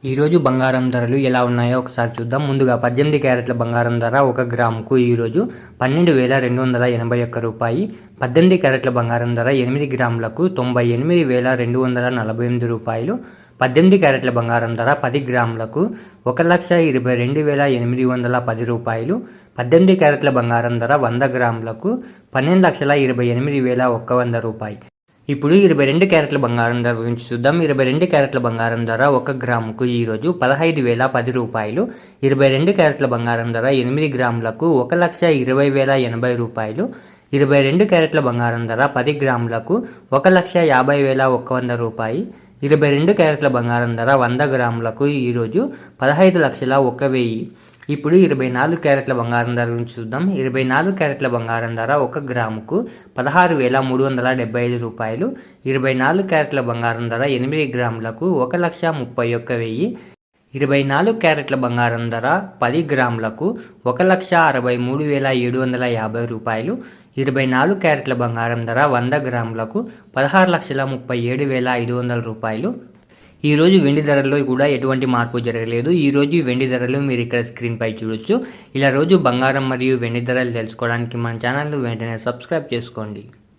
ఈరోజు బంగారం ధరలు ఎలా ఉన్నాయో ఒకసారి చూద్దాం. ముందుగా 18 క్యారెట్ల బంగారం ధర 1 గ్రాముకు ఈరోజు 12,281 రూపాయి. 18 క్యారెట్ల బంగారం ధర 8 గ్రాములకు 98,248 రూపాయలు. 18 క్యారెట్ల బంగారం ధర 10 గ్రాములకు 1,22,810 రూపాయలు. 18 క్యారెట్ల బంగారం ధర 100 గ్రాములకు 12,28,100 రూపాయలు. ఇప్పుడు 22 క్యారెట్ల బంగారం ధర గురించి చూద్దాం. 22 క్యారెట్ల బంగారం ధర 1 గ్రాముకు ఈరోజు 15,010 రూపాయలు. 22 క్యారెట్ల బంగారం ధర 8 గ్రాములకు 1,20,080 రూపాయలు. 22 క్యారెట్ల బంగారం ధర 10 గ్రాములకు 1,50,100 రూపాయి. 22 క్యారెట్ల బంగారం ధర 100 గ్రాములకు ఈరోజు 15,01,000. ఇప్పుడు 24 క్యారెట్ల బంగారం ధర గురించి చూద్దాం. 24 క్యారెట్ల బంగారం ధర 1 గ్రాముకు 16,375 రూపాయలు. 24 క్యారెట్ల బంగారం ధర 8 గ్రాములకు 1,31,000. 24 క్యారెట్ల బంగారం ధర 10 గ్రాములకు 1,63,750 రూపాయలు. 24 క్యారెట్ల బంగారం ధర 100 గ్రాములకు 16,37,500 రూపాయలు. ఈరోజు వెండి ధరల్లో కూడా ఎటువంటి మార్పు జరగలేదు. ఈరోజు వెండి ధరలు మీరు ఇక్కడ స్క్రీన్పై చూడొచ్చు. ఇలా రోజు బంగారం మరియు వెండి ధరలు తెలుసుకోవడానికి మన ఛానల్ను వెంటనే సబ్స్క్రైబ్ చేసుకోండి.